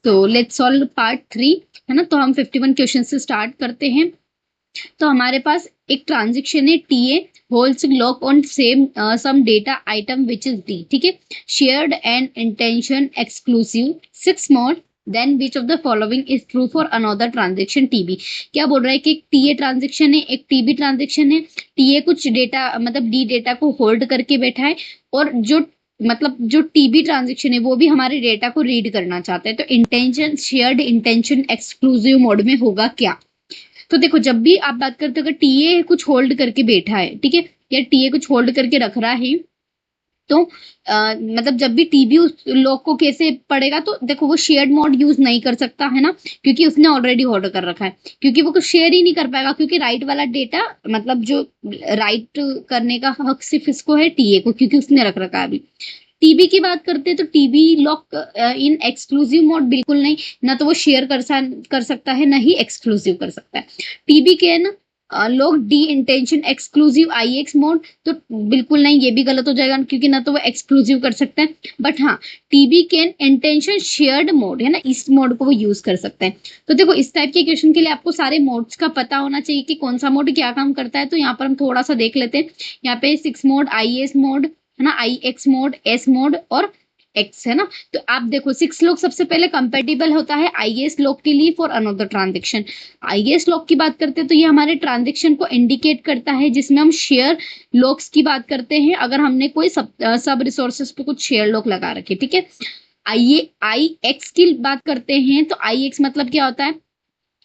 तो let's solve part 3, है ना। तो हम 51 क्वेश्चन से स्टार्ट करते हैं। तो हमारे पास एक ट्रांजेक्शन है TA holds lock on same some data item which is D, ठीक है। Shared and intention exclusive 6 more than which of the following is true for another transaction TB. क्या बोल रहा है कि एक टीए ट्रांजेक्शन है, एक टीबी ट्रांजेक्शन है। टीए कुछ डेटा मतलब डी डेटा को होल्ड करके बैठा है, और जो टीबी ट्रांजेक्शन है वो भी हमारे डेटा को रीड करना चाहता है। तो intention shared intention exclusive mode में होगा क्या। तो देखो, जब भी आप बात करते हो अगर टीए कुछ होल्ड करके बैठा है, ठीक है, या टीए कुछ होल्ड करके रख रहा है, तो मतलब जब भी टीबी उस लॉक को कैसे पढ़ेगा, तो देखो वो शेयर्ड मोड यूज नहीं कर सकता है ना, क्योंकि उसने ऑलरेडी होल्ड कर रखा है, क्योंकि वो कुछ शेयर ही नहीं कर पाएगा, क्योंकि राइट वाला डेटा मतलब जो राइट करने का हक सिर्फ इसको है, टीए को, क्योंकि उसने रख रखा है अभी। टीबी की बात करते हैं तो TB lock in exclusive mode बिल्कुल नहीं, ना तो वो शेयर कर सकता है, ना ही एक्सक्लूसिव कर सकता है। टीबी के ना lock the intention exclusive IX mode, तो बिल्कुल नहीं, ये भी गलत हो जाएगा, क्योंकि ना तो वो एक्सक्लूसिव कर सकता है। बट हाँ, TB can intention shared mode, है ना, इस मोड को वो यूज कर सकता है। तो देखो, इस टाइप के क्वेश्चन के लिए आपको सारे मोड्स का पता होना चाहिए कि कौन सा मोड क्या काम करता है। तो यहाँ पर हम थोड़ा सा देख लेते हैं। यहाँ पे 6 मोड, आईएस मोड, है ना, आई एक्स मोड, एस मोड और एक्स, है ना। तो आप देखो 6 लॉक सबसे पहले कंपेटिबल होता है आईएस लॉक के लिए for another transaction. IS lock की बात करते हैं तो ये हमारे ट्रांजेक्शन को इंडिकेट करता है, जिसमें हम शेयर लॉक्स की बात करते हैं, अगर हमने कोई सब रिसोर्सेज पे कुछ शेयर लॉक लगा रखे, ठीक है। आई एक्स की बात करते हैं तो आई एक्स मतलब क्या होता है,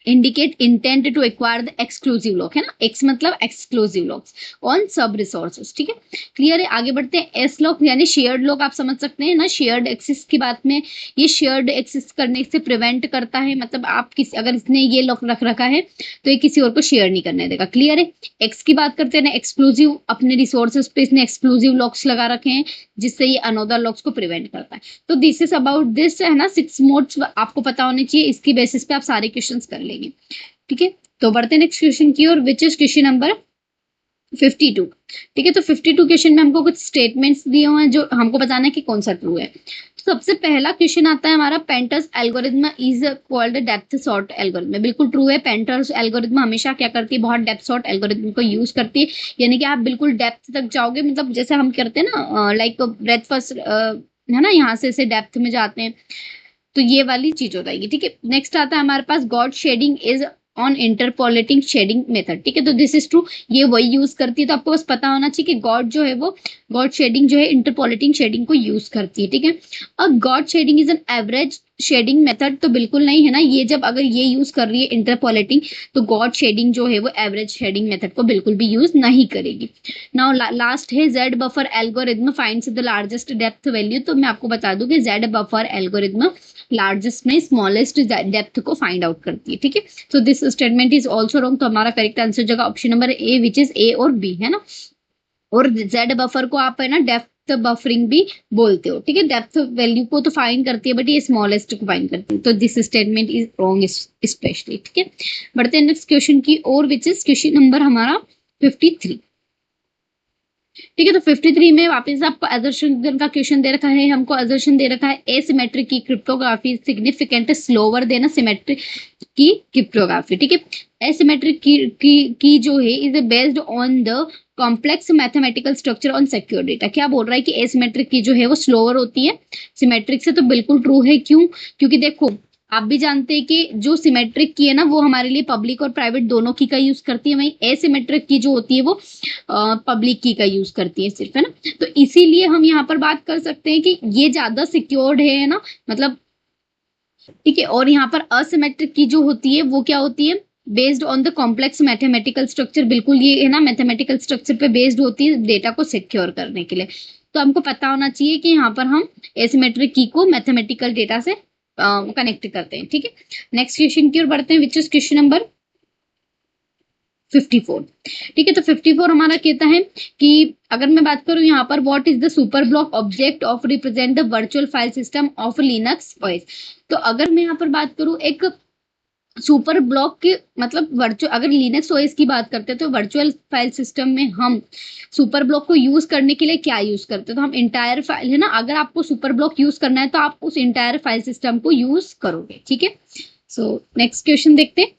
indicate intent to acquire the exclusive lock, है ना। एक्स मतलब exclusive locks on sub resources, ठीक है। क्लियर है, आगे बढ़ते हैं। एस लॉक यानी शेयर्ड लॉक, आप समझ सकते हैं ना, शेयर्ड एक्सेस की बात में, ये शेयर्ड एक्सेस करने से प्रिवेंट करता है, मतलब आप किसी अगर इसने ये लॉक रख रखा है तो ये किसी और को शेयर नहीं करने देगा। क्लियर है। एक्स की बात करते हैं ना, एक्सक्लूसिव, अपने रिसोर्सेज पे इसने एक्सक्लूसिव लॉक्स लगा रखे हैं, जिससे ये अनदर लॉक्स को प्रिवेंट करता है। तो दिस इज अबाउट दिस, है ना। 6 मोड्स आपको पता होने चाहिए, इसकी बेसिस पे आप सारे क्वेश्चंस कर लेंगे, ठीक है। तो बढ़ते हैं नेक्स्ट क्वेश्चन की ओर, विच इज क्वेश्चन नंबर 52, ठीक है। तो 52 क्वेश्चन में हमको कुछ स्टेटमेंट्स दिए हुए हैं जो हमको बताना है कि कौन सा ट्रू है। तो सबसे पहला क्वेश्चन आता है हमारा, painters algorithm is called depth sort algorithm. बिल्कुल ट्रू है, पेंटर्स एल्गोरिथम हमेशा क्या करती है, बहुत डेप्थ सॉर्ट एल्गोरिथम को यूज करती है, यानी कि आप बिल्कुल डेप्थ तक जाओगे, मतलब जैसे हम करते हैं ना, लाइक ब्रेथ फर्स्ट, है ना, यहाँ से डेप्थ में जाते हैं, तो ये वाली चीज हो जाएगी, ठीक है। नेक्स्ट आता है हमारे पास, Gouraud shading is on interpolating shading method, ठीक है। तो दिस इज ट्रू, ये वही यूज करती है। तो आपको बस पता होना चाहिए कि गॉड जो है वो, गॉड शेडिंग जो है इंटरपोलेटिंग शेडिंग को यूज करती है, ठीक है। अब Gouraud shading is an average shading method, तो बिल्कुल नहीं, है ना। ये जब अगर ये यूज कर रही है इंटरपोलेटिंग, तो गॉड शेडिंग जो है वो एवरेज शेडिंग मेथड को बिल्कुल भी यूज नहीं करेगी। नाउ लास्ट है, Z buffer algorithm finds the largest depth value. तो मैं आपको बता दूं कि जेड बफर एल्गोरिथम लार्जेस्ट में स्मॉलेस्ट डेप्थ को फाइंड आउट करती है, ठीक है। तो this statement is also wrong, तो हमारा करेक्ट आंसर जगह option number A, which is a और बी, है ना। और जेड बफर को आप, है ना, डेप्थ बफरिंग भी बोलते हो, ठीक है। डेप्थ वैल्यू को तो फाइंड करती है, बट ये स्मॉलेस्ट को फाइंड करती है। तो this statement is wrong specially, ठीक है। बढ़ते हैं नेक्स्ट क्वेश्चन की और, विच इज क्वेश्चन नंबर हमारा 53, ठीक है। तो 53 में वापस आपको असर्शन का क्वेश्चन दे रखा है, हमको असर्शन दे रखा है, एसिमेट्रिक की क्रिप्टोग्राफी सिग्निफिकेंट स्लोवर देना सिमेट्रिक की क्रिप्टोग्राफी, ठीक है। एसिमेट्रिक की जो है is based on the complex mathematical structure on secure data. क्या बोल रहा है कि एसिमेट्रिक की जो है वो स्लोअर होती है सिमेट्रिक से, तो बिल्कुल ट्रू है। क्यों, क्योंकि देखो आप भी जानते हैं कि जो सिमेट्रिक की है ना, वो हमारे लिए पब्लिक और प्राइवेट दोनों की का यूज करती है, वहीं एसिमेट्रिक की जो होती है वो पब्लिक की का यूज करती है सिर्फ, है ना। तो इसीलिए हम यहाँ पर बात कर सकते हैं कि ये ज्यादा सिक्योर्ड है ना, मतलब, ठीक है। और यहाँ पर असिमेट्रिक की जो होती है वो क्या होती है, based on the complex mathematical structure, बिल्कुल ये है ना, मैथमेटिकल स्ट्रक्चर पे बेस्ड होती है डेटा को सिक्योर करने के लिए। तो हमको पता होना चाहिए कि यहाँ पर हम एसिमेट्रिक की को मैथमेटिकल डेटा से कनेक्ट करते हैं, ठीक है। नेक्स्ट क्वेश्चन की ओर बढ़ते हैं, विच इज क्वेश्चन नंबर 54, ठीक है। तो 54 हमारा कहता है कि अगर मैं बात करूं यहाँ पर, what is the super block object of represent the virtual file system of Linux OS. तो अगर मैं यहाँ पर बात करूं, एक सुपर ब्लॉक के मतलब वर्चुअल, अगर लिनक्स ओएस की बात करते हैं तो वर्चुअल फाइल सिस्टम में हम सुपर ब्लॉक को यूज करने के लिए क्या यूज करते हैं, तो हम इंटायर फाइल है ना, अगर आपको सुपर ब्लॉक यूज करना है तो आप उस इंटायर फाइल सिस्टम को यूज करोगे, ठीक है। सो नेक्स्ट क्वेश्चन देखते हैं।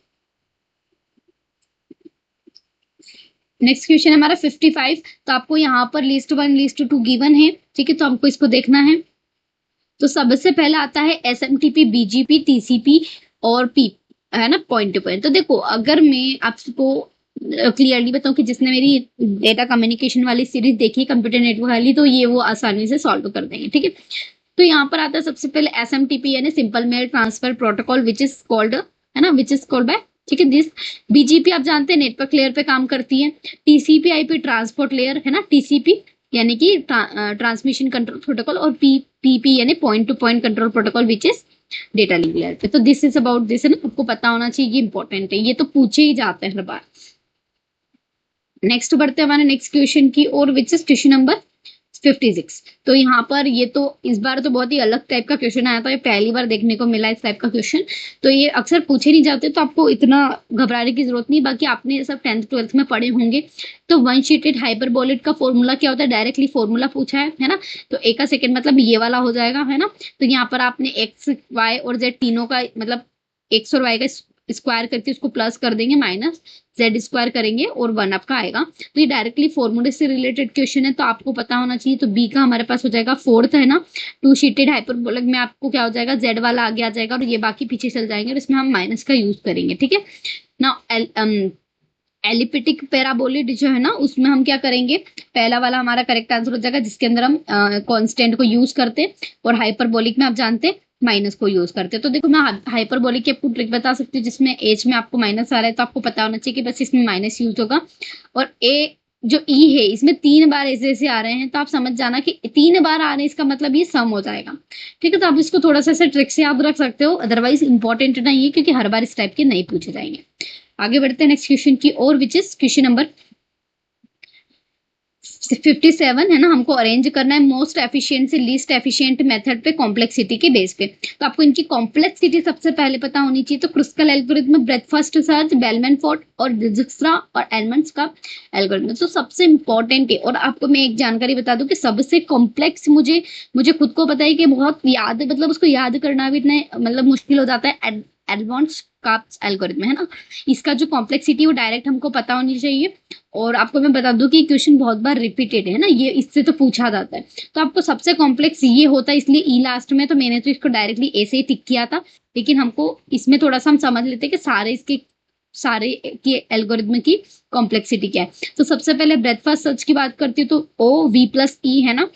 नेक्स्ट क्वेश्चन हमारा 55। तो आपको यहाँ पर लिस्ट 1 लिस्ट 2 गिवन है, ठीक है, तो हमको इसको देखना है। तो सबसे पहले आता है एसएमटीपी, बीजीपी, टीसीपी और पी, है ना, पॉइंट टू पॉइंट। तो देखो अगर मैं आपको क्लियरली बताऊं कि जिसने मेरी डेटा कम्युनिकेशन वाली सीरीज देखी कंप्यूटर नेटवर्क वाली, तो ये वो आसानी से सॉल्व कर देंगे, ठीक है। तो यहाँ पर आता है सबसे पहले एसएमटीपी यानी simple mail transfer protocol which is called, है ना, विच इज कॉल्ड बाय, ठीक है, दिस। बीजीपी आप जानते हैं नेटवर्क लेयर पे काम करती है। टीसीपी आईपी ट्रांसपोर्ट लेयर, है ना, टीसीपी यानी कि ट्रांसमिशन कंट्रोल प्रोटोकॉल, और पीपी यानी point two point control protocol which is data link layer पे। तो दिस इज अबाउट दिस, है ना, आपको पता होना चाहिए, ये इंपॉर्टेंट है, ये तो पूछे ही जाते हैं हर बार। नेक्स्ट बढ़ते हैं हमारे नेक्स्ट क्वेश्चन की और, विच इज क्वेश्चन नंबर 56। तो यहाँ पर ये तो इस बार तो बहुत ही अलग टाइप का क्वेश्चन आया था, ये पहली बार देखने को मिला इस टाइप का क्वेश्चन। तो ये अक्सर पूछे नहीं जाते, तो आपको इतना घबराने की जरूरत नहीं, बाकी आपने ये सब 10th 12th में पढ़े होंगे। तो वन शीटेड हाइपरबोलिक का फॉर्मूला क्या होता है, डायरेक्टली फॉर्मूला पूछा है ना। तो एक का सेकेंड मतलब ये वाला हो जाएगा, है ना। तो यहाँ पर आपने एक्स वाई और जेड तीनों का मतलब एक्स और वाई का स्क्वायर करके उसको प्लस कर देंगे, माइनस जेड स्क्वायर करेंगे और 1 आपका आएगा। तो ये डायरेक्टली फॉर्मूले से रिलेटेड क्वेश्चन है, तो आपको पता होना चाहिए। तो बी का हमारे पास हो जाएगा फोर्थ, है ना, टू शीटेड हाइपरबोलिक में आपको क्या हो जाएगा, जेड वाला आगे आ जाएगा और ये बाकी पीछे चल जाएंगे, और इसमें हम माइनस का यूज करेंगे, ठीक है ना। एलिपिटिक पैराबोलिड जो है ना, उसमें हम क्या करेंगे, पहला वाला हमारा करेक्ट आंसर हो जाएगा, जिसके अंदर हम कांस्टेंट को यूज करते हैं, और हाइपरबोलिक में आप जानते हैं माइनस को यूज करते हैं। तो देखो मैं हाइपरबोलिक की आपको ट्रिक बता सकती हूँ, जिसमें एच में आपको माइनस आ रहा है, तो आपको पता होना चाहिए कि बस इसमें माइनस यूज होगा। और ए जो ई है इसमें 3 बार ऐसे ऐसे आ रहे हैं, तो आप समझ जाना कि 3 बार आ रहे हैं, इसका मतलब ये सम हो जाएगा, ठीक है। तो आप इसको थोड़ा सा ऐसे ट्रिक से याद रख सकते हो, अदरवाइज इंपॉर्टेंट नहीं है, क्योंकि हर बार इस टाइप के नहीं पूछे जाएंगे। आगे बढ़ते हैं नेक्स्ट क्वेश्चन की और, विच इज क्वेश्चन नंबर 57, है ना। हमको अरेंज करना है मोस्ट एफिशिएंट से लीस्ट एफिशिएंट मेथड पे कॉम्प्लेक्सिटी के बेस पे। तो आपको इनकी कॉम्प्लेक्सिटी सबसे पहले पता होनी चाहिए। तो Kruskal algorithm, breath first search, bellman Ford और डिजिक्स्ट्रा और एडमंड्स का एल्गोरिथम, तो सबसे इंपॉर्टेंट है। और आपको मैं एक जानकारी बता दूं कि सबसे कॉम्प्लेक्स मुझे खुद को पता है कि बहुत याद, मतलब उसको याद करना भी इतना मतलब मुश्किल हो जाता है, एडवांस काप्स एल्गोरिथम, है ना। इसका जो कॉम्प्लेक्सिटी वो डायरेक्ट हमको पता होनी चाहिए। और आपको मैं बता दूं कि क्वेश्चन बहुत बार रिपीटेड है ना, ये इससे तो पूछा जाता है। तो आपको सबसे कॉम्प्लेक्स ये होता है, इसलिए ई लास्ट में, तो मैंने तो इसको डायरेक्टली ऐसे ही टिक किया था। लेकिन हमको इसमें थोड़ा सा हम समझ लेते हैं कि सारे के एल्गोरिथम की कॉम्प्लेक्सिटी क्या है। तो सबसे पहले ब्रेथ फर्स्ट सर्च की बात करती हूँ, तो ओ वी प्लस ई, है ना।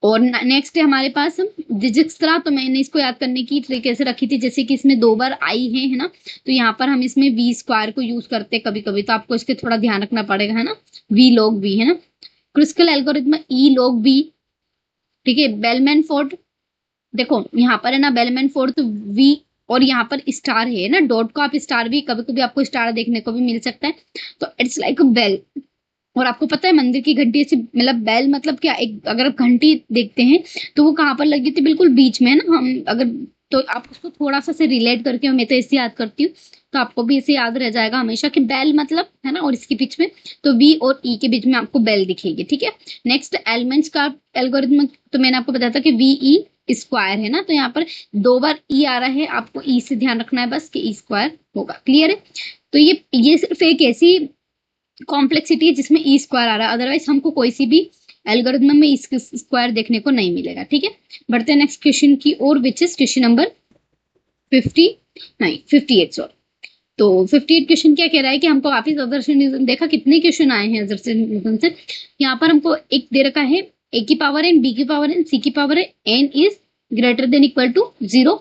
और नेक्स्ट है हमारे पास डिजिक्स्ट्रा। तो मैंने इसको याद करने की ट्रिक कैसे रखी थी, जैसे कि इसमें 2 बार आई है ना। तो यहाँ पर हम इसमें वी स्क्वायर को यूज करते हैं कभी कभी, तो आपको इसके थोड़ा ध्यान रखना पड़ेगा, है ना। वी लॉग वी, है ना। Kruskal algorithm E log V, ठीक है। बेलमैन फोर्ड, देखो यहाँ पर है ना बेलमैन फोर्ड, तो वी और यहाँ पर स्टार है ना, डॉट को आप स्टार भी कभी कभी आपको स्टार देखने को भी मिल सकता है। तो इट्स लाइक अ बेल। और आपको पता है मंदिर की घंटी ऐसी, मतलब बेल मतलब क्या, एक अगर आप घंटी देखते हैं तो वो कहाँ पर लगी थी, बिल्कुल बीच में है ना। हम अगर तो आप उसको थोड़ा सा से रिलेट करके, मैं तो ऐसे याद करती हूँ, तो आपको भी इसे याद रह जाएगा हमेशा कि बेल मतलब, है ना। और इसके बीच में तो वी और ई के बीच में आपको बेल दिखेगी, ठीक है। नेक्स्ट एलिमेंट्स का एल्गोरिथम, तो मैंने आपको बताया था कि वी ई स्क्वायर, है ना। तो यहाँ पर 2 बार ई आ रहा है, आपको ई से ध्यान रखना है बस कि ई स्क्वायर होगा, क्लियर है। तो ये सिर्फ एक ऐसी कॉम्प्लेक्सिटी है जिसमें ई स्क्वायर आ रहा है, अदरवाइज हमको कोई सी भी एल्गोरिथम में ई स्क्वायर देखने को नहीं मिलेगा, ठीक है। बढ़ते हैं नेक्स्ट क्वेश्चन की और, which is question number 58 sorry. तो 58 क्वेश्चन क्या कह रहा है कि हमको वापिस अदर्शन, देखा कितने क्वेश्चन आए हैं अदर्शन से। यहाँ पर हमको एक दे रखा है, ए की पावर एन, बी की पावर एन, सी की power n is greater than equal to 0,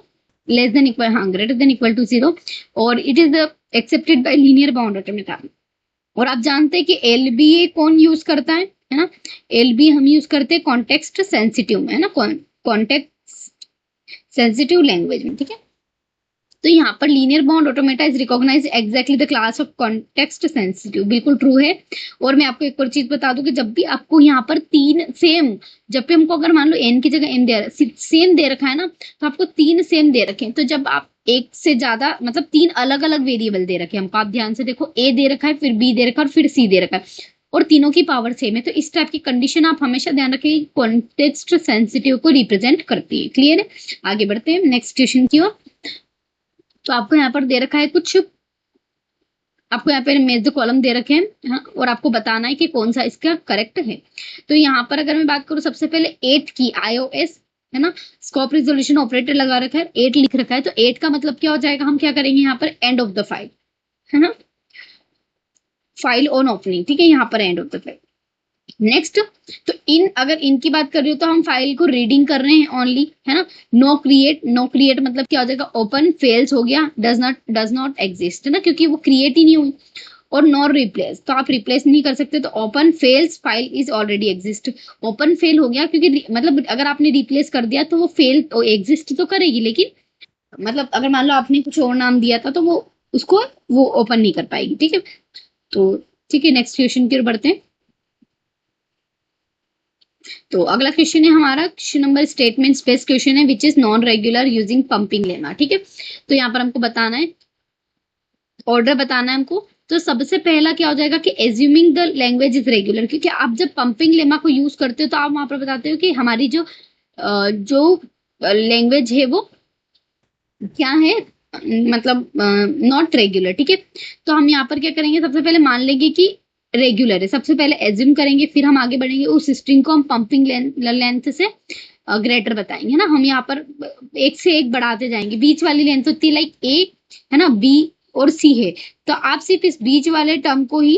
less than equal, हाँ ग्रेटर देन इक्वल टू 0, और it is accepted by linear boundary method. और आप जानते हैं कि एलबीए कौन यूज करता है ना। एलबी हम यूज करते हैं कॉन्टेक्स्ट सेंसिटिव में, है ना, कॉन्टेक्स्ट सेंसिटिव लैंग्वेज में, ठीक है। तो यहाँ पर linear bond automata is recognize exactly the class of context sensitive, बिल्कुल ट्रू है। और मैं आपको एक और चीज बता दूं कि जब भी आपको यहाँ पर तीन सेम, जब भी हमको अगर मान लो एन की जगह एन दे सेम दे रखा है ना, तो आपको तीन सेम दे रखे हैं। तो जब आप एक से ज्यादा मतलब तीन अलग अलग वेरिएबल दे रखे हैं हमको, आप ध्यान से देखो, ए दे रखा है, फिर बी दे रखा है और फिर सी दे रखा है, और तीनों की पावर सेम है, तो इस टाइप की कंडीशन आप हमेशा ध्यान रखें, कॉन्टेक्स्ट सेंसिटिव को रिप्रेजेंट करती है। क्लियर है? आगे बढ़ते हैं नेक्स्ट क्वेश्चन की ओर। तो आपको यहाँ पर दे रखा है कुछ, आपको यहाँ पे मेज कॉलम दे रखे हैं, हाँ, और आपको बताना है कि कौन सा इसका करेक्ट है। तो यहाँ पर अगर मैं बात करूँ, सबसे पहले 8 की iOS है ना, स्कोप रिजोल्यूशन ऑपरेटर लगा रखा है, 8 लिख रखा है, तो 8 का मतलब क्या हो जाएगा, हम क्या करेंगे यहाँ पर एंड ऑफ द फाइल, है ना, फाइल ऑन ओपनिंग, ठीक है, यहाँ पर end of the file. Next, तो अगर इनकी बात कर रही हो तो हम फाइल को रीडिंग कर रहे हैं ओनली, है ना। नो क्रिएट मतलब क्या हो जाएगा, ओपन फेल्स हो गया, डज नॉट एग्जिस्ट, है ना, क्योंकि वो क्रिएट ही नहीं हुई। और नॉट रिप्लेस, तो आप रिप्लेस नहीं कर सकते, तो open fails file is already exist. Open fail हो गया क्योंकि मतलब अगर आपने रिप्लेस कर दिया तो वो फेल तो एग्जिस्ट तो करेगी, लेकिन मतलब अगर मान लो आपने कुछ और नाम दिया था तो वो उसको वो ओपन नहीं कर पाएगी, ठीक है। तो ठीक है, नेक्स्ट क्वेश्चन की ओर बढ़ते हैं। तो अगला क्वेश्चन है हमारा, question number statement space question है, which is non regular using pumping lemma, ठीक है। तो यहाँ पर हमको बताना है, ऑर्डर बताना है हमको। तो सबसे पहला क्या हो जाएगा कि assuming the language is regular, क्योंकि आप जब पंपिंग लेमा को यूज करते हो तो आप वहां पर बताते हो कि हमारी जो लैंग्वेज है वो क्या है, मतलब नॉट रेगुलर, ठीक है। तो हम यहाँ पर क्या करेंगे, सबसे पहले मान लेंगे कि रेगुलर है, सबसे पहले एज्यूम करेंगे, फिर हम आगे बढ़ेंगे, उस स्ट्रिंग को हम पंपिंग लेंथ से ग्रेटर बताएंगे, ना। हम यहाँ पर एक से एक बढ़ाते जाएंगे, बीच वाली लेंथ होती है लाइक ए, है ना, बी और सी है, तो आप सिर्फ इस बीच वाले टर्म को ही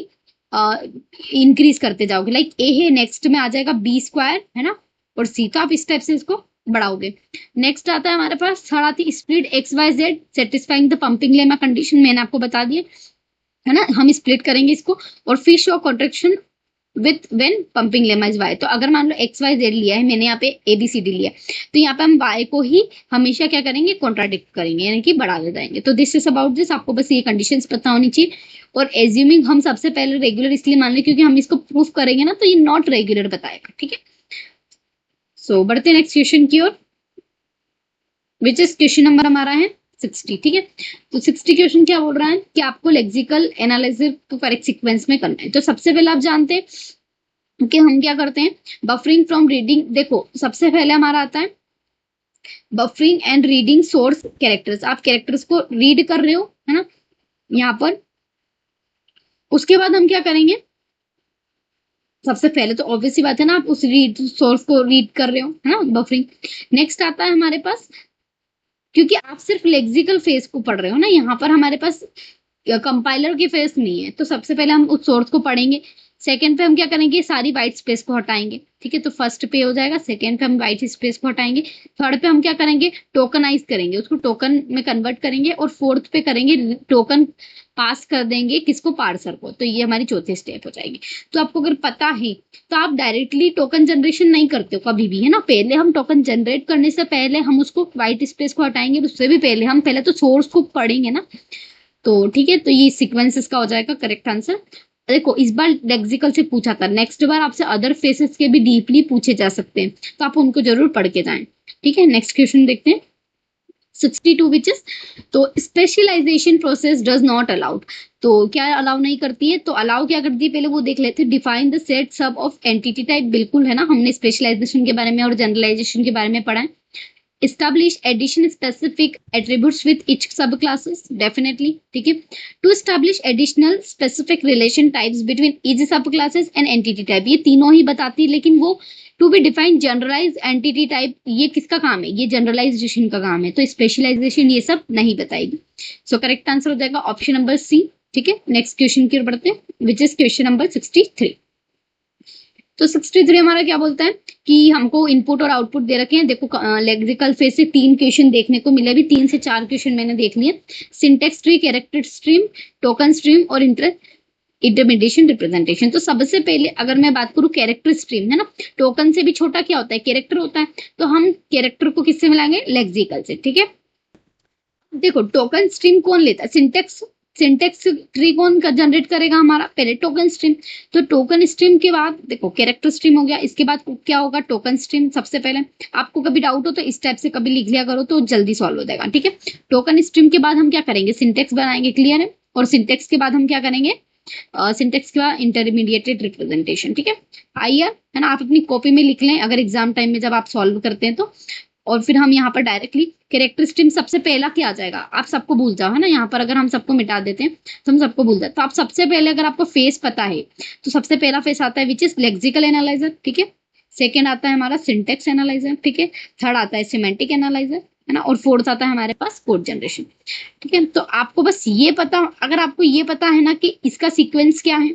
इंक्रीज करते जाओगे, लाइक ए है, नेक्स्ट में आ जाएगा बी स्क्वायर, है ना, और सी, तो आप इस टाइप से इसको बढ़ाओगे। नेक्स्ट आता है हमारे पास थर्ड आती split x y z satisfying the pumping lemma condition, मैंने आपको बता दिया, है ना, हम स्प्लिट करेंगे इसको। और फिर show contraction with when pumping lemma is y, तो अगर मान लो एक्स वाई जेड लिया है, मैंने यहाँ पे ABCD लिया, तो यहाँ पे हम वाई को ही हमेशा क्या करेंगे, कॉन्ट्राडिक्ट करेंगे, यानी कि बढ़ा दे जाएंगे। तो दिस इज अबाउट दिस, आपको बस ये कंडीशंस पता होनी चाहिए। और एज्यूमिंग हम सबसे पहले रेगुलर इसलिए मान लें क्योंकि हम इसको प्रूफ करेंगे ना, तो ये नॉट रेगुलर बताएगा, ठीक है। सो बढ़ते नेक्स्ट क्वेश्चन की ओर, विच इज क्वेश्चन नंबर हमारा है 60, ठीक है। तो 60 क्वेश्चन क्या बोल रहा है कि आपको लेक्सिकल एनालिसिस को करेक्ट सीक्वेंस में करना है। तो सबसे पहले आप जानते हैं कि हम क्या करते हैं, बफरिंग फ्रॉम रीडिंग, देखो सबसे पहले हमारा आता है buffering and reading source characters, आप कैरेक्टर्स को रीड कर रहे हो, है ना, यहाँ पर। उसके बाद हम क्या करेंगे, सबसे पहले तो ऑब्वियस सी बात है ना, आप उस रीड सोर्स को रीड कर रहे हो, है ना, बफरिंग। नेक्स्ट आता है हमारे पास, क्योंकि आप सिर्फ लेक्सिकल फेस को पढ़ रहे हो ना, यहाँ पर हमारे पास कंपाइलर की फेस नहीं है, तो सबसे पहले हम उस सोर्स को पढ़ेंगे। सेकंड पे हम क्या करेंगे, सारी वाइट स्पेस को हटाएंगे, ठीक है, तो फर्स्ट पे हो जाएगा, सेकंड पे हम वाइट स्पेस को हटाएंगे, थर्ड पे हम क्या करेंगे, टोकनाइज करेंगे, उसको टोकन में कन्वर्ट करेंगे, और फोर्थ पे करेंगे टोकन पास कर देंगे किसको, पार्सर को। तो ये हमारी चौथी स्टेप हो जाएगी। तो आपको अगर पता है तो आप डायरेक्टली टोकन जनरेशन नहीं करते हो कभी भी, है ना, पहले हम टोकन जनरेट करने से पहले हम उसको व्हाइट स्पेस को हटाएंगे, उससे भी पहले हम पहले तो सोर्स को पढ़ेंगे ना। तो ठीक है, तो ये सीक्वेंस इसका हो जाएगा करेक्ट आंसर। देखो इस बार लेक्सिकल से पूछा था, नेक्स्ट बार आपसे अदर फेसेस के भी डीपली पूछे जा सकते हैं, तो आप उनको जरूर पढ़ के जाएं, ठीक है। नेक्स्ट क्वेश्चन देखते हैं 62 विच इज, तो specialization process does not allowed, तो क्या अलाउ नहीं करती है, तो अलाउ क्या करती है पहले वो देख लेते हैं। डिफाइन द सेट सब ऑफ एंटिटी टाइप, बिल्कुल है ना, हमने स्पेशलाइजेशन के बारे में और जनरलाइजेशन के बारे में पढ़ा है। establish addition specific attributes with each subclasses, definitely, ठीक है। to establish additional specific relation types between each subclasses and entity type, ये तीनों ही बताती है, लेकिन वो to be defined generalized entity type ये किसका काम है, ये जनरलाइजेशन का काम है, तो स्पेशलाइजेशन ये सब नहीं बताएगी। सो करेक्ट आंसर हो जाएगा ऑप्शन नंबर सी, ठीक है। नेक्स्ट क्वेश्चन की ओर बढ़ते हैं, विच इज क्वेश्चन नंबर 63। तो 63 हमारा क्या बोलता है कि हमको इनपुट और आउटपुट दे रखे हैं। देखो लेक्सिकल फेज से 3 क्वेश्चन देखने को मिले, भी 3 से 4 क्वेश्चन मैंने देख लिए। Syntax tree, character stream, token stream और इंटरमीडिएशन रिप्रेजेंटेशन। तो सबसे पहले अगर मैं बात करूं कैरेक्टर स्ट्रीम, है ना, टोकन से भी छोटा क्या होता है, कैरेक्टर होता है, तो हम कैरेक्टर को किससे मिलाएंगे, लेक्सिकल से, ठीक है। देखो टोकन स्ट्रीम कौन लेता है, सिंटेक्स सिंटेक्स ट्री कौन का जनरेट करेगा हमारा, पहले टोकन स्ट्रीम। तो टोकन स्ट्रीम के बाद देखो कैरेक्टर स्ट्रीम हो गया, इसके बाद क्या होगा, टोकन स्ट्रीम सबसे पहले। आपको कभी डाउट हो तो इस टाइप से कभी लिख लिया करो तो जल्दी सॉल्व हो जाएगा, ठीक है। टोकन स्ट्रीम के बाद हम क्या करेंगे, सिंटेक्स बनाएंगे, क्लियर है। और सिंटेक्स के बाद हम क्या करेंगे, सिंटेक्स के बाद इंटरमीडिएटेड रिप्रेजेंटेशन, ठीक है। आइए, है ना, आप अपनी कॉपी में लिख लें अगर एग्जाम टाइम में जब आप सॉल्व करते हैं तो। और फिर हम यहाँ पर डायरेक्टली कैरेक्टर स्ट्रीम सबसे पहला क्या आ जाएगा, आप सबको भूल जाओ, है ना। यहाँ पर अगर हम सबको मिटा देते हैं तो हम सबको भूल जाते, तो आप सबसे पहले अगर आपको फेस पता है तो सबसे पहला फेस आता है विच इज लेक्सिकल एनालाइजर, ठीक है। सेकेंड आता है हमारा सिंटेक्स एनालाइजर, ठीक है। थर्ड आता है सिमेंटिक एनालाइजर, है ना। और फोर्थ आता है हमारे पास कोड जनरेशन, ठीक है। तो आपको बस ये पता, अगर आपको ये पता है ना कि इसका सीक्वेंस क्या है,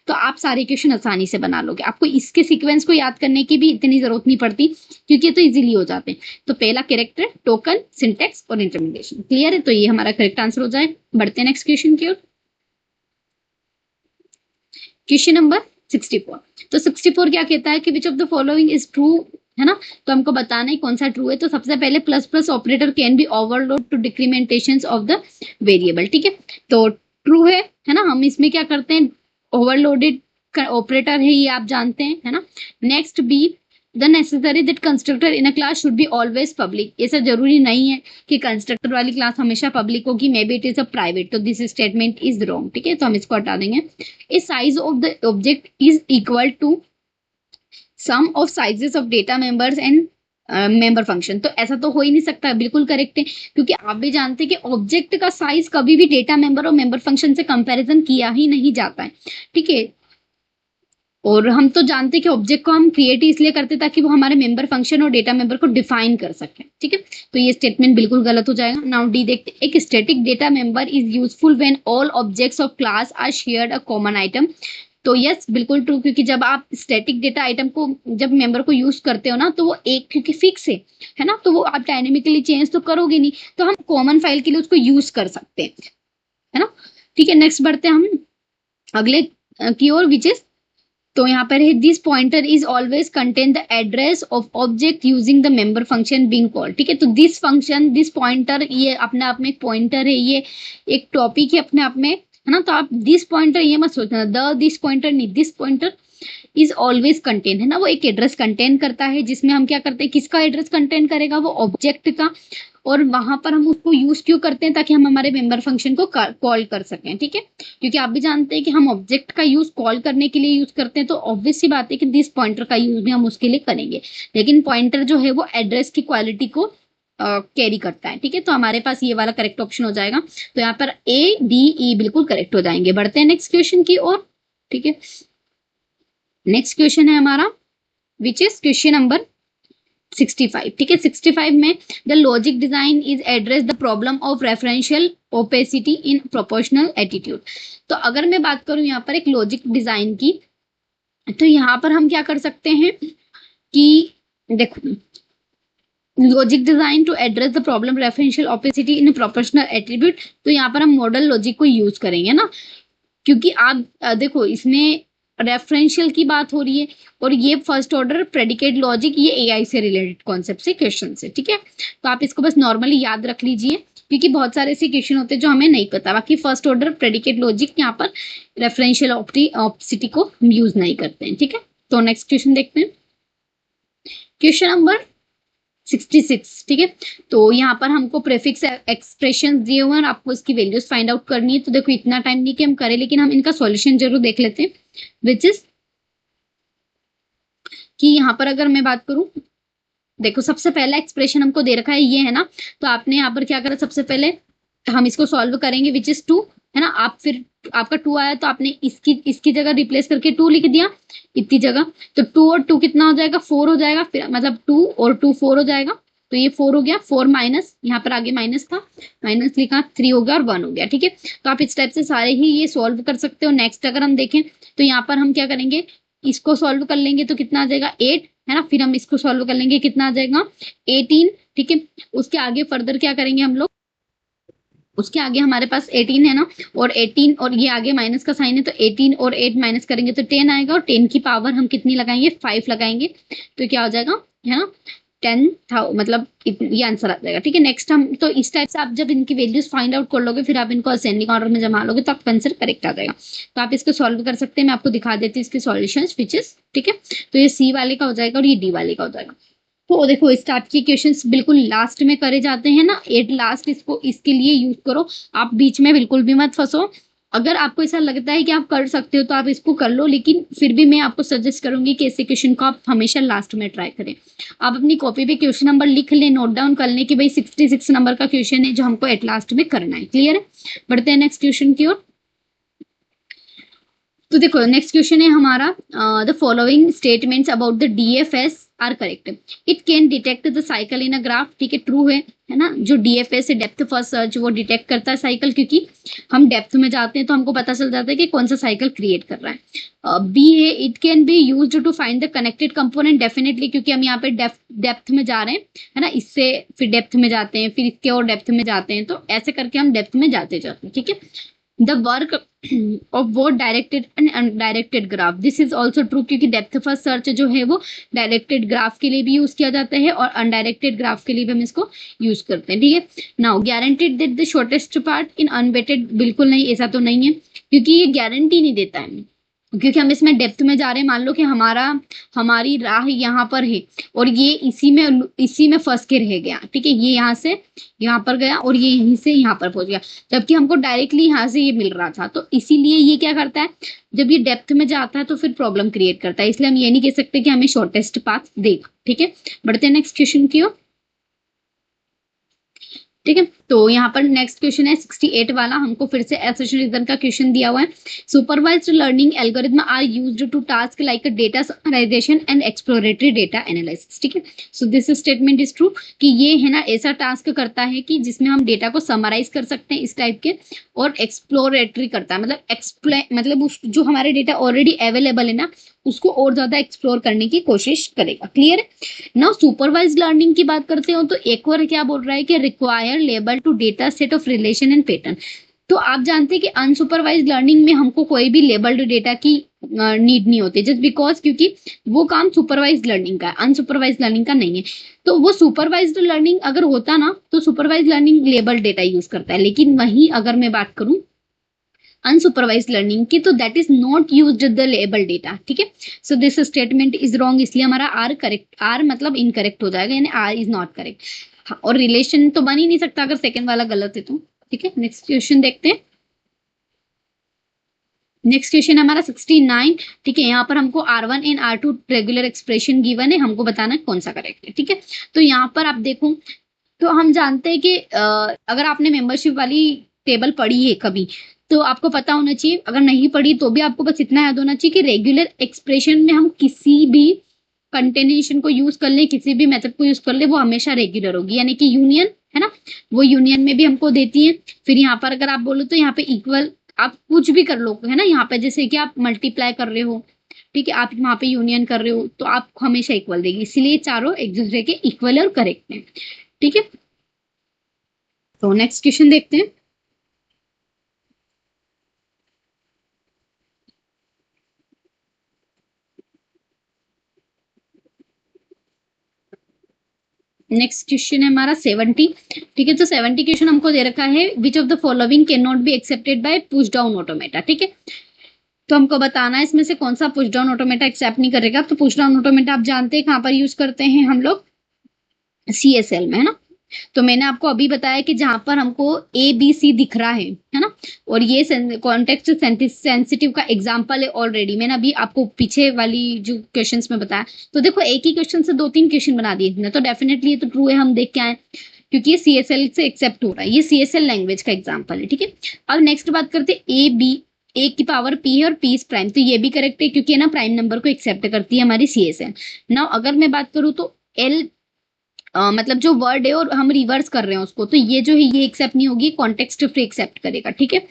तो आप सारे क्वेश्चन आसानी से बना लोगे। आपको इसके सीक्वेंस को याद करने की भी इतनी जरूरत नहीं पड़ती, क्योंकि ये तो इजीली हो जाते हैं। तो पहला कैरेक्टर, टोकन, सिंटेक्स और इंटरमीडिएशन, क्लियर है। तो ये हमारा करेक्ट आंसर हो जाए। बढ़ते हैं नेक्स्ट क्वेश्चन की ओर। Question number 64। तो 64 क्या कहता है कि विच of the following is true, है ना। तो हमको बताना है कौन सा ट्रू है। तो सबसे पहले plus plus operator can be overload to decrementation of the variable, ठीक है। तो ट्रू है ना। हम इसमें क्या करते हैं, ओवरलोडेड ऑपरेटर है ये आप जानते हैं, है ना। Next B, the necessary that constructor in a class should be always public. ऐसा जरूरी नहीं है कि कंस्ट्रक्टर वाली क्लास हमेशा पब्लिक होगी, maybe it is a private. तो दिस स्टेटमेंट इज रॉन्ग, ठीक है। तो हम इसको हटा देंगे। A size of the object is equal to sum of sizes of data members and member function. तो ऐसा तो हो ही नहीं सकता, बिल्कुल करेक्ट है, क्योंकि आप भी जानते हैं कि ऑब्जेक्ट का साइज कभी भी डेटा मेंबर और मेंबर फंक्शन से कंपैरिजन किया ही नहीं जाता है, ठीक है। और हम तो जानते हैं कि ऑब्जेक्ट को हम क्रिएट इसलिए करते हैं ताकि वो हमारे मेंबर फंक्शन और डेटा मेंबर को डिफाइन कर सके, ठीक है। तो ये स्टेटमेंट बिल्कुल गलत हो जाएगा। नाउ डी देखते, एक static data member is useful when all objects of class are shared a common item. तो यस, बिल्कुल ट्रू, क्योंकि जब आप स्टैटिक डेटा आइटम को, जब मेंबर को यूज करते हो ना, तो वो एक, क्योंकि फिक्स है ना, तो वो आप डायनेमिकली चेंज तो करोगे नहीं, तो हम कॉमन फाइल के लिए उसको यूज कर सकते हैं, है ना। ठीक है, नेक्स्ट बढ़ते हैं हम अगले की ओर, विच इज, तो यहाँ पर है this pointer is always contain the address of object using the member function being called, ठीक है। तो दिस फंक्शन, दिस पॉइंटर, ये अपने आप में एक पॉइंटर है, ये एक टॉपिक है अपने आप में, है ना। तो आप दिस पॉइंटर ये मत सोचना, द दिस पॉइंटर नहीं, this pointer is always contain, है ना। वो एक एड्रेस कंटेन करता है, जिसमें हम क्या करते हैं, किसका एड्रेस कंटेन करेगा, वो ऑब्जेक्ट का। और वहां पर हम उसको यूज क्यों करते हैं, ताकि हम हमारे मेंबर फंक्शन को कॉल कर सकें, ठीक है। क्योंकि आप भी जानते हैं कि हम ऑब्जेक्ट का यूज कॉल करने के लिए यूज करते हैं, तो ऑब्वियस सी बात है कि दिस पॉइंटर का यूज भी हम उसके लिए करेंगे। लेकिन पॉइंटर जो है वो एड्रेस की क्वालिटी को कैरी करता है, ठीक है। तो हमारे पास ये वाला करेक्ट ऑप्शन हो जाएगा। तो यहाँ पर ए डी ई बिल्कुल करेक्ट हो जाएंगे। बढ़ते हैं नेक्स्ट क्वेश्चन की ओर, ठीक है। नेक्स्ट क्वेश्चन है हमारा, विच इज क्वेश्चन नंबर 65, ठीक है। 65 में the logic design is address the problem of referential opacity in proportional attitude. तो अगर मैं बात करूं यहाँ पर एक लॉजिक डिजाइन की, तो यहाँ पर हम क्या कर सकते हैं कि देखो, logic design to address the problem referential opacity in proportional attribute. तो यहाँ पर हम मॉडल लॉजिक को यूज करेंगे ना, क्योंकि आप देखो इसमें रेफरेंशियल की बात हो रही है, और ये फर्स्ट ऑर्डर प्रेडिकेट लॉजिक, ये एआई से रिलेटेड कॉन्सेप्ट से क्वेश्चन है, ठीक है। तो आप इसको बस नॉर्मली याद रख लीजिए, क्योंकि बहुत सारे ऐसे क्वेश्चन होते हैं जो हमें नहीं पता। बाकी फर्स्ट ऑर्डर प्रेडिकेट लॉजिक, यहाँ पर रेफरेंशियल ऑप्सिटी को हम यूज नहीं करते हैं, ठीक है। तो नेक्स्ट क्वेश्चन देखते हैं, क्वेश्चन नंबर 66, ठीक है। तो यहाँ पर हमको प्रीफिक्स एक्सप्रेशन दिए हुए हैं और आपको इसकी वैल्यूज फाइंड आउट करनी है। तो देखो इतना टाइम नहीं कि हम करें, लेकिन हम इनका सॉल्यूशन जरूर देख लेते हैं, विच इज कि यहाँ पर अगर मैं बात करूं, देखो सबसे पहला एक्सप्रेशन हमको दे रखा है, ये है ना। तो आपने यहाँ पर क्या करा, सबसे पहले हम इसको सॉल्व करेंगे, विच इज 2, है ना। आप फिर आपका 2 आया तो आपने इसकी जगह रिप्लेस करके 2 लिख दिया इतनी जगह। तो 2 और 2 कितना हो जाएगा, 4 हो जाएगा, फिर मतलब 2 और 2 4 हो जाएगा। तो ये 4 हो गया, 4 माइनस, यहाँ पर आगे माइनस था, माइनस लिखा, 3 हो गया और 1 हो गया, ठीक है। तो आप इस टाइप से सारे ही ये सॉल्व कर सकते हो। नेक्स्ट अगर हम देखें तो यहाँ पर हम क्या करेंगे, इसको सॉल्व कर लेंगे तो कितना आ जाएगा 8, है ना। फिर हम इसको सॉल्व कर लेंगे, कितना आ जाएगा 18, ठीक है। उसके आगे फर्दर क्या करेंगे हम लोग, उसके आगे हमारे पास 18 है ना, और 18 और ये आगे माइनस का साइन है, तो 18 और 8 माइनस करेंगे तो 10 आएगा, और 10 की पावर हम कितनी लगाएंगे, 5 लगाएंगे, तो क्या हो जाएगा, है ना, 10,000 मतलब ये आंसर आ जाएगा। ठीक है, नेक्स्ट हम तो इस टाइप से आप जब इनकी वैल्यूज फाइंड आउट कर लोगे फिर आप इनको असेंडिंग ऑर्डर में जमा लोगे तो आपका आंसर करेक्ट आ जाएगा। तो आप इसको सॉल्व कर सकते हैं, मैं आपको दिखा देती हूँ इसके सॉल्यूशंस विच इज, ठीक है। तो ये सी वाले का हो जाएगा और ये डी वाले का हो जाएगा। तो देखो इस टाइप के क्वेश्चंस बिल्कुल लास्ट में करे जाते हैं ना, एट लास्ट इसको इसके लिए यूज करो, आप बीच में बिल्कुल भी मत फंसो। अगर आपको ऐसा लगता है कि आप कर सकते हो तो आप इसको कर लो, लेकिन फिर भी मैं आपको सजेस्ट करूंगी कि ऐसे क्वेश्चन को आप हमेशा लास्ट में ट्राई करें। आप अपनी कॉपी पे क्वेश्चन नंबर लिख लें, नोट डाउन कर लें कि भाई 66 नंबर का क्वेश्चन है जो हमको एट लास्ट में करना है। क्लियर है, बढ़ते हैं नेक्स्ट क्वेश्चन की ओर। तो देखो नेक्स्ट क्वेश्चन है हमारा, the following statements about the DFS are correct. It can detect the cycle in a graph, ठीक है, ट्रू है ना। जो डीएफएस है डेप्थ फर्स्ट सर्च, वो डिटेक्ट करता है साइकिल, क्योंकि हम डेप्थ में जाते हैं तो हमको पता चल जाता है कि कौन सा साइकिल क्रिएट कर रहा है। बी है, it can be used to find the connected component, definitely, क्योंकि हम यहाँ पे डेप्थ में जा रहे हैं, है ना, इससे फिर डेप्थ में जाते हैं, फिर इसके और डेप्थ में जाते हैं, तो ऐसे करके हम डेप्थ में जाते जाते हैं। ठीक है, the work of both directed and undirected graph, this is also true, क्योंकि डेप्थ फर्स्ट सर्च जो है वो डायरेक्टेड ग्राफ के लिए भी यूज किया जाता है और अनडायरेक्टेड ग्राफ के लिए भी हम इसको यूज करते हैं। ठीक है, now guaranteed that the shortest part in unweighted, बिल्कुल नहीं, ऐसा तो नहीं है, क्योंकि ये गारंटी नहीं देता है, क्योंकि हम इसमें डेप्थ में जा रहे हैं। मान लो कि हमारी राह यहाँ पर है और ये इसी में फंस के रह गया, ठीक है, ये यहाँ से यहाँ पर गया और ये यहीं से यहाँ पर पहुंच गया, जबकि हमको डायरेक्टली यहाँ से ये मिल रहा था। तो इसीलिए ये क्या करता है, जब ये डेप्थ में जाता है तो फिर प्रॉब्लम क्रिएट करता है, इसलिए हम ये नहीं कह सकते कि हमें शॉर्टेस्ट पाथ देगा। ठीक है, बढ़ते हैं नेक्स्ट क्वेश्चन की ओर। ठीक है, तो यहाँ पर नेक्स्ट क्वेश्चन है 68 वाला, हमको फिर से एसोसिएशन का क्वेश्चन दिया हुआ है। Supervised learning algorithm are used to task like data summarization and exploratory data analysis. ठीक है, so this statement is true कि ये है ना ऐसा टास्क करता है कि जिसमें हम डेटा को समराइज कर सकते हैं इस टाइप के, और एक्सप्लोरेटरी करता है, मतलब जो हमारे डेटा ऑलरेडी अवेलेबल है ना उसको और ज्यादा एक्सप्लोर करने की कोशिश करेगा। क्लियर है, नाउ सुपरवाइज्ड लर्निंग की बात करते हो तो एक और क्या बोल रहा है कि require label to data set of relation and pattern. तो आप जानते हैं कि अनसुपरवाइज्ड लर्निंग में हमको कोई भी लेबल्ड डेटा की नीड नहीं होती, जस्ट बिकॉज क्योंकि वो काम सुपरवाइज्ड लर्निंग का है, अनसुपरवाइज्ड लर्निंग का नहीं है। तो वो सुपरवाइज्ड लर्निंग अगर होता ना तो supervised learning labelled data use करता है, लेकिन वहीं अगर मैं बात करूं अनसुपरवाइज्ड लर्निंग की तो that is not used the label data. ठीक है, so this statement is wrong, इसलिए हमारा आर करेक्ट, आर मतलब इनकरेक्ट हो जाएगा, यानी आर इज नॉट करेक्ट। और रिलेशन तो बन ही नहीं सकता अगर सेकंड वाला गलत है तो। ठीक है, नेक्स्ट क्वेश्चन देखते हैं। नेक्स्ट क्वेश्चन हमारा 69। ठीक है, यहाँ पर हमको R1 and R2 regular expression given है, हमको बताना है कौन सा करेक्ट है। ठीक है, तो यहाँ पर आप देखो तो हम जानते हैं कि अगर आपने मेंबरशिप वाली टेबल पढ़ी है कभी तो आपको पता होना चाहिए, अगर नहीं पढ़ी तो भी आपको बस इतना याद होना चाहिए कि रेगुलर एक्सप्रेशन में हम किसी भी कंटेनेशन को यूज कर ले, किसी भी मेथड को यूज कर ले, वो हमेशा रेगुलर होगी, यानी कि यूनियन है ना, वो यूनियन में भी हमको देती है। फिर यहाँ पर अगर आप बोलो तो यहाँ पे इक्वल आप कुछ भी कर लो, है ना, यहाँ पे जैसे कि आप मल्टीप्लाई कर रहे हो, ठीक है, आप वहां पे यूनियन कर रहे हो तो आप हमेशा इक्वल देगी, इसीलिए चारों एक दूसरे के इक्वल और करेक्ट है। ठीक है, तो नेक्स्ट क्वेश्चन देखते हैं। नेक्स्ट क्वेश्चन है हमारा 70। ठीक है, तो 70 क्वेश्चन हमको दे रखा है, विच of the following can not be accepted by push down automata. ठीक है, तो हमको बताना है इसमें से कौन सा पुश डाउन ऑटोमेटा एक्सेप्ट नहीं करेगा। तो पुश डाउन ऑटोमेटा आप जानते हैं कहाँ पर यूज करते हैं हम लोग, CSL में, है ना। तो मैंने आपको अभी बताया कि जहां पर हमको ABC दिख रहा है ना, और ये कॉन्टेक्स्ट सेंसिटिव का एग्जांपल है ऑलरेडी, मैंने अभी आपको पीछे वाली जो क्वेश्चंस में बताया। तो देखो एक ही क्वेश्चन से 2-3 क्वेश्चन बना दिए ना, तो डेफिनेटली ये तो ट्रू है, हम देख के आए क्योंकि ये CSL से एक्सेप्ट हो रहा है, ये CSL लैंग्वेज का एग्जाम्पल है। ठीक है, अब नेक्स्ट बात करते हैं A की पावर P है और P इज प्राइम, तो ये भी करेक्ट है क्योंकि ना प्राइम नंबर को एक्सेप्ट करती है हमारी CSL। नाउ अगर मैं बात करूँ तो L मतलब जो वर्ड है और हम रिवर्स कर रहे हैं उसको, तो ये जो है ये एक्सेप्ट नहीं होगी, कॉन्टेक्स्ट फ्री एक्सेप्ट करेगा। ठीक है,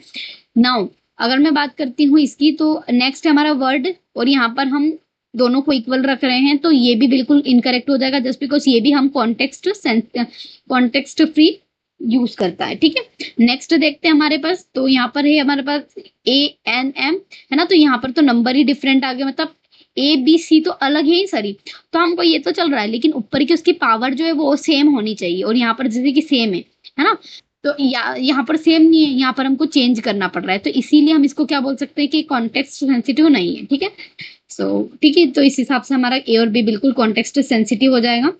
नाउ अगर मैं बात करती हूँ इसकी तो नेक्स्ट हमारा वर्ड, और यहाँ पर हम दोनों को इक्वल रख रहे हैं तो ये भी बिल्कुल इनकरेक्ट हो जाएगा, जस्ट बिकॉज ये भी हम कॉन्टेक्स्ट फ्री यूज करता है। ठीक है, नेक्स्ट देखते हैं हमारे पास, तो यहाँ पर है हमारे पास ANM, है ना, तो यहाँ पर तो नंबर ही डिफरेंट आ गया, मतलब ए बी सी तो अलग है ही सारी, तो हमको ये तो चल रहा है, लेकिन ऊपर की उसकी पावर जो है वो सेम होनी चाहिए, और यहाँ पर जैसे कि सेम है ना, तो यहाँ पर सेम नहीं है, यहाँ पर हमको चेंज करना पड़ रहा है, तो इसीलिए हम इसको क्या बोल सकते हैं कि कॉन्टेक्स्ट सेंसिटिव नहीं है। ठीक है, सो ठीक है, तो इस हिसाब से हमारा ए और बी बिल्कुल कॉन्टेक्स्ट सेंसिटिव हो जाएगा।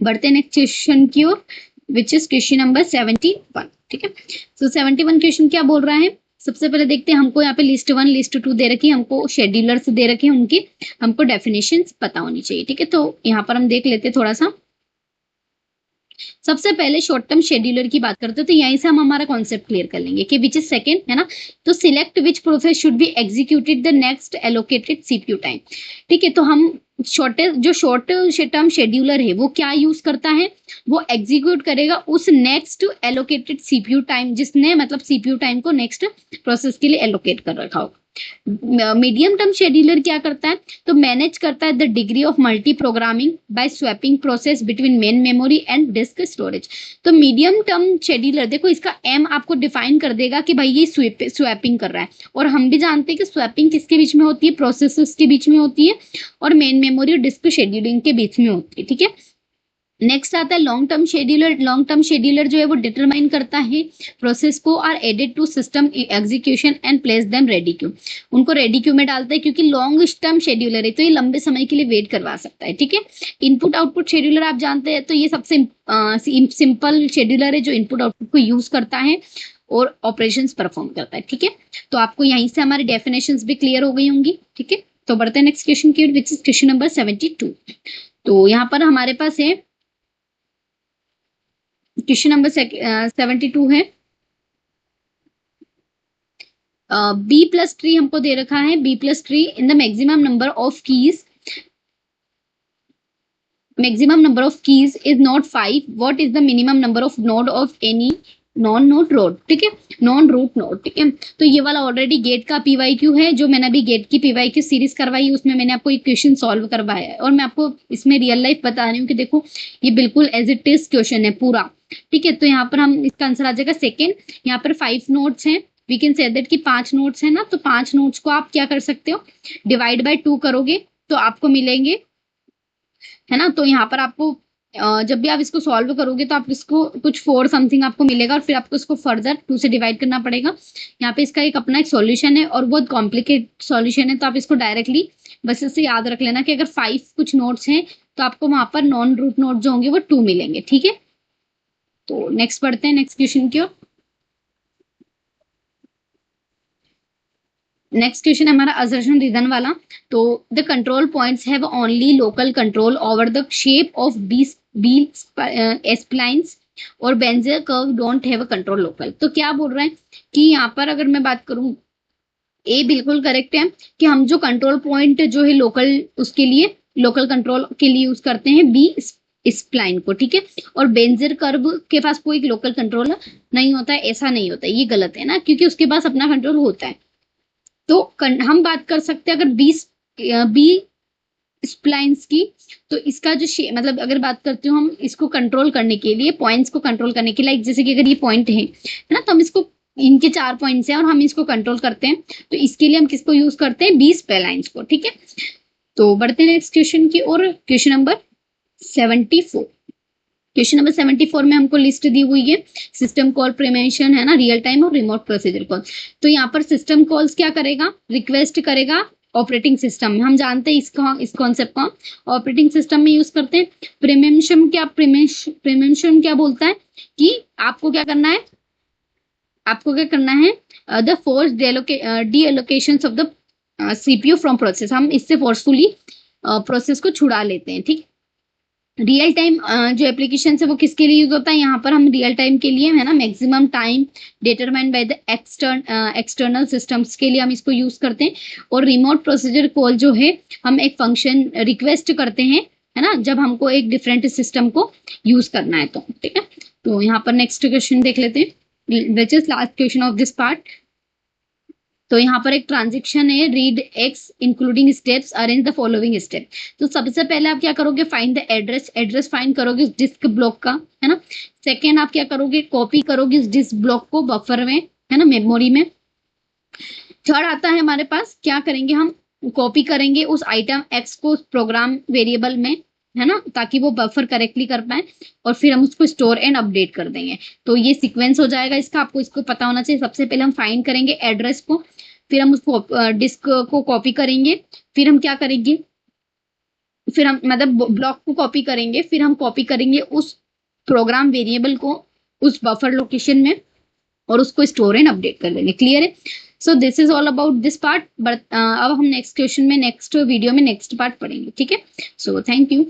बढ़ते हैं नेक्स्ट क्वेश्चन की ओर, विच इज क्वेश्चन नंबर 71। ठीक है, सो 71 क्वेश्चन क्या बोल रहा है, सबसे पहले देखते हैं, हमको यहाँ पे लिस्ट 1 लिस्ट 2 दे रखी है, हमको शेड्यूलर्स दे रखे हैं, उनकी हमको डेफिनेशंस पता होनी चाहिए। ठीक है, तो यहाँ पर हम देख लेते हैं थोड़ा सा। सबसे पहले शॉर्ट टर्म शेड्यूलर की बात करते हैं, तो यहीं से हम हमारा कॉन्सेप्ट क्लियर कर लेंगे कि विच इज सेकंड, है ना, तो select which process should be executed the next allocated CPU time. ठीक है, तो हम शॉर्ट टर्म शेड्यूलर है वो क्या यूज करता है, वो एग्जीक्यूट करेगा उस नेक्स्ट एलोकेटेड सीपीयू टाइम, जिसने मतलब सीपीयू टाइम को नेक्स्ट प्रोसेस के लिए एलोकेट कर रखा हो। मीडियम टर्म शेड्यूलर क्या करता है, तो मैनेज करता है the degree of multi programming by swapping process between main memory and disk storage. तो मीडियम टर्म शेड्यूलर देखो, इसका एम आपको डिफाइन कर देगा कि भाई ये स्वैपिंग कर रहा है, और हम भी जानते हैं कि स्वैपिंग किसके बीच में होती है, प्रोसेसर्स के बीच में होती है, और मेन मेमोरी और डिस्क शेड्यूलिंग के बीच में होती है। ठीक है, नेक्स्ट आता है long term scheduler. Long term scheduler जो है वो डिटरमाइन करता है प्रोसेस को are added to system execution and place them ready queue, उनको रेडी क्यू में डालता है, क्योंकि लॉन्ग टर्म शेड्यूलर है तो ये लंबे समय के लिए वेट करवा सकता है। ठीक है, इनपुट आउटपुट शेड्यूलर आप जानते हैं, तो ये सबसे सिंपल शेड्यूलर है जो इनपुट आउटपुट को यूज करता है और ऑपरेशंस परफॉर्म करता है। ठीक है, तो आपको यहीं से हमारी डेफिनेशंस भी क्लियर हो गई होंगी। ठीक है, तो बढ़ते हैं नेक्स्ट क्वेश्चन की, विच इज क्वेश्चन नंबर 72। तो यहाँ पर हमारे पास है क्वेश्चन नंबर 72 है, बी प्लस ट्री हमको दे रखा है, B plus tree in the maximum number of keys, maximum number of keys is not 5, what is the minimum number of node of any non node road. ठीक है, non root node. ठीक है, तो ये वाला ऑलरेडी गेट का PYQ है, जो मैंने अभी गेट की पीवाईक्यू सीरीज करवाई उसमें मैंने आपको एक क्वेश्चन सॉल्व करवाया है, और मैं आपको इसमें रियल लाइफ बता रही हूँ कि देखो ये बिल्कुल एज इट इज क्वेश्चन है पूरा। ठीक है, तो यहाँ पर हम इसका आंसर आ जाएगा सेकेंड। यहाँ पर 5 नोट्स हैं, वी कैन से दैट कि 5 नोट्स है ना, तो 5 नोट्स को आप क्या कर सकते हो, डिवाइड बाय 2 करोगे तो आपको मिलेंगे, है ना, तो यहाँ पर आपको जब भी आप इसको सॉल्व करोगे तो आप इसको कुछ 4 समथिंग आपको मिलेगा, और फिर आपको इसको फर्दर 2 से डिवाइड करना पड़ेगा। यहाँ पे इसका एक अपना एक सॉल्यूशन है, और बहुत कॉम्प्लिकेटेड सॉल्यूशन है, तो आप इसको डायरेक्टली बस इससे याद रख लेना कि अगर 5 कुछ नोट्स हैं तो आपको वहां पर नॉन रूट नोट जो होंगे वो 2 मिलेंगे। ठीक है, तो नेक्स्ट पढ़ते हैं नेक्स्ट क्वेश्चन की ओर। नेक्स्ट क्वेश्चन हमारा असर्शन रीजन वाला, तो the control points have only local control over the shape of B splines और Bezier curve don't have a control local. तो क्या बोल रहा है कि यहाँ पर अगर मैं बात करूं, ए बिल्कुल करेक्ट है कि हम जो कंट्रोल पॉइंट जो है लोकल, उसके लिए लोकल कंट्रोल के लिए यूज करते हैं बी स्प्लाइन को। ठीक है, और बेंजर कर्व के पास कोई लोकल कंट्रोल नहीं होता है, ऐसा नहीं होता है, ये गलत है ना, क्योंकि उसके पास अपना कंट्रोल होता है। तो हम बात कर सकते हैं अगर बी स्प्लाइंस की, तो इसका जो मतलब अगर बात करते हो हम इसको कंट्रोल करने के लिए, पॉइंट्स को कंट्रोल करने के लिए, जैसे कि अगर ये पॉइंट है ना, तो हम इसको, इनके 4 पॉइंट्स हैं और हम इसको कंट्रोल करते हैं, तो इसके लिए हम किसको यूज करते हैं, बी स्प्लाइंस को। ठीक है, तो बढ़ते हैं नेक्स्ट क्वेश्चन की, और क्वेश्चन नंबर 74। क्वेश्चन नंबर 74 में हमको लिस्ट दी हुई है सिस्टम कॉल प्रिवेंशन, है ना, रियल टाइम और रिमोट प्रोसीजर कॉल। तो यहाँ पर सिस्टम कॉल्स क्या करेगा, रिक्वेस्ट करेगा ऑपरेटिंग सिस्टम में, हम जानते हैं इस कॉन्सेप्ट को ऑपरेटिंग सिस्टम में यूज करते हैं। प्रिवेंशन क्या बोलता है कि आपको क्या करना है, आपको क्या करना है, the force D allocation of the CPU from process, हम इससे फोर्सफुली प्रोसेस को छुड़ा लेते हैं। ठीक, रियल टाइम जो एप्लीकेशन है वो किसके लिए यूज होता है, यहाँ पर हम रियल टाइम के लिए, है ना, maximum time determined by the external systems के लिए हम इसको यूज करते हैं। और रिमोट प्रोसीजर कॉल जो है हम एक फंक्शन रिक्वेस्ट करते हैं, है ना, जब हमको एक डिफरेंट सिस्टम को यूज करना है तो। ठीक है, तो यहाँ पर नेक्स्ट क्वेश्चन देख लेते हैं, which is last question of this part. तो यहाँ पर एक ट्रांजेक्शन है, read x including steps, arrange the following step. तो सबसे पहले आप क्या करोगे, फाइंड द एड्रेस फाइंड करोगे उस डिस्क ब्लॉक का, है ना। सेकेंड आप क्या करोगे, कॉपी करोगे उस डिस्क ब्लॉक को बफर में, है ना, मेमोरी में। थर्ड आता है हमारे पास, क्या करेंगे हम, कॉपी करेंगे उस आइटम एक्स को प्रोग्राम वेरिएबल में, है ना, ताकि वो बफर करेक्टली कर पाए, और फिर हम उसको स्टोर एंड अपडेट कर देंगे। तो ये सीक्वेंस हो जाएगा इसका, आपको इसको पता होना चाहिए। सबसे पहले हम फाइंड करेंगे एड्रेस को, फिर हम उसको डिस्क को कॉपी करेंगे, फिर हम क्या करेंगे, फिर हम मतलब ब्लॉक को कॉपी करेंगे, फिर हम कॉपी करेंगे उस प्रोग्राम वेरिएबल को उस बफर लोकेशन में, और उसको स्टोर एंड अपडेट कर देंगे। क्लियर है? So this is all about this part, but अब हम नेक्स्ट क्वेश्चन में, नेक्स्ट वीडियो में नेक्स्ट पार्ट पढ़ेंगे। ठीक है? So thank you.